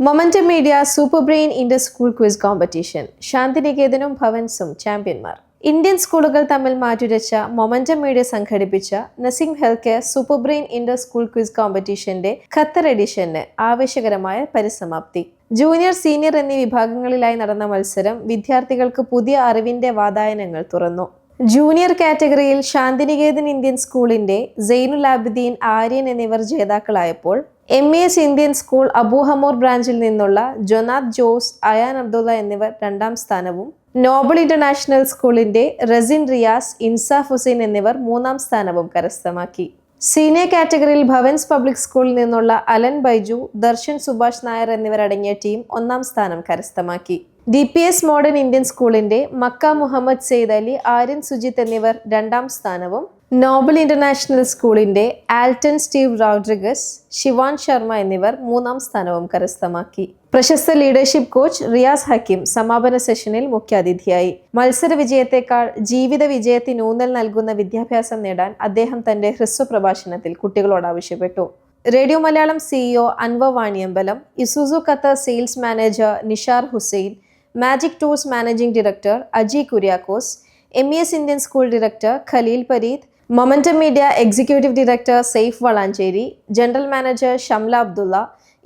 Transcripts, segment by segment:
Momentum Media super brain inter school quiz competition. ശാന്തിനികേതനും ഭവൻസും ചാമ്പ്യന്മാർ. ഇന്ത്യൻ സ്കൂളുകൾ തമ്മിൽ മാറ്റുരച്ച മൊമെന്റം മീഡിയ സംഘടിപ്പിച്ച Naseem health care super brain inter school quiz കോമ്പറ്റീഷന്റെ ഖത്തർ എഡിഷന് ആവേശകരമായ പരിസമാപ്തി. ജൂനിയർ, സീനിയർ എന്നീ വിഭാഗങ്ങളിലായി നടന്ന മത്സരം വിദ്യാർത്ഥികൾക്ക് പുതിയ അറിവിന്റെ വാതായനങ്ങൾ തുറന്നു. ജൂനിയർ കാറ്റഗറിയിൽ ശാന്തിനികേതൻ ഇന്ത്യൻ സ്കൂളിന്റെ സൈനുൽ ആബിദീൻ, ആര്യൻ എന്നിവർ ജേതാക്കളായപ്പോൾ MES ഇന്ത്യൻ സ്കൂൾ അബൂഹമൂർ ബ്രാഞ്ചിൽ നിന്നുള്ള ജൊനാഥ് ജോസ്, അയാൻ അബ്ദുള്ള എന്നിവർ രണ്ടാം സ്ഥാനവും, നോബൽ ഇന്റർനാഷണൽ സ്കൂളിന്റെ റസിൻ റിയാസ്, ഇൻസാഫ് ഹുസൈൻ എന്നിവർ മൂന്നാം സ്ഥാനവും കരസ്ഥമാക്കി. സീനിയർ കാറ്റഗറിയിൽ ഭവൻസ് പബ്ലിക് സ്കൂളിൽ നിന്നുള്ള അലൻ ബൈജു, ദർശൻ സുഭാഷ് നായർ എന്നിവരടങ്ങിയ ടീം ഒന്നാം സ്ഥാനം കരസ്ഥമാക്കി. DPS മോഡേൺ ഇന്ത്യൻ സ്കൂളിന്റെ മക്ക മുഹമ്മദ് സെയ്ദ് അലി, ആര്യൻ സുജിത്ത് എന്നിവർ രണ്ടാം സ്ഥാനവും, നോബൽ ഇന്റർനാഷണൽ സ്കൂളിന്റെ ആൽട്ടൺ സ്റ്റീവ് റോഡ്രിഗസ്, ശിവാൻ ശർമ്മ എന്നിവർ മൂന്നാം സ്ഥാനവും കരസ്ഥമാക്കി. പ്രശസ്ത ലീഡർഷിപ്പ് കോച്ച് റിയാസ് ഹക്കീം സമാപന സെഷനിൽ മുഖ്യാതിഥിയായി. മത്സര വിജയത്തെക്കാൾ ജീവിത വിജയത്തിന് ഊന്നൽ നൽകുന്ന വിദ്യാഭ്യാസം നേടാൻ അദ്ദേഹം തന്റെ ഹ്രസ്വ പ്രഭാഷണത്തിൽ കുട്ടികളോട് ആവശ്യപ്പെട്ടു. Radio Malayalam CEO Anwar Vaniyambalam, Isuzu Qatar sales manager Nishar Hussain, Magic Tours managing director Aji Kuriakose, MES Indian school director Khaleel Pareed, Momentum Media executive director Saif Valanchery, general manager Shamla Abdulla,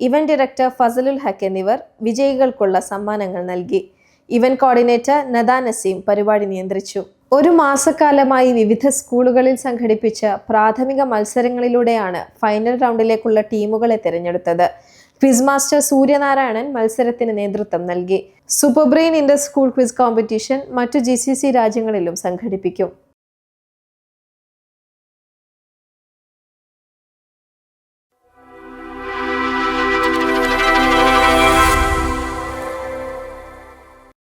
event director Fazalul Haq എന്നിവർ വിജയികൾക്കുള്ള സമ്മാനങ്ങൾ നൽകി. ഇവന്റ് കോർഡിനേറ്റർ നദാ നസീം പരിപാടി നിയന്ത്രിച്ചു. ഒരു മാസക്കാലമായി വിവിധ സ്കൂളുകളിൽ സംഘടിപ്പിച്ച പ്രാഥമിക മത്സരങ്ങളിലൂടെയാണ് ഫൈനൽ റൗണ്ടിലേക്കുള്ള ടീമുകളെ തിരഞ്ഞെടുത്തത്. ക്വിസ് മാസ്റ്റർ സൂര്യനാരായണൻ മത്സരത്തിന് നേതൃത്വം നൽകി. Super brain inter school quiz competition മറ്റു GCC രാജ്യങ്ങളിലും സംഘടിപ്പിക്കും.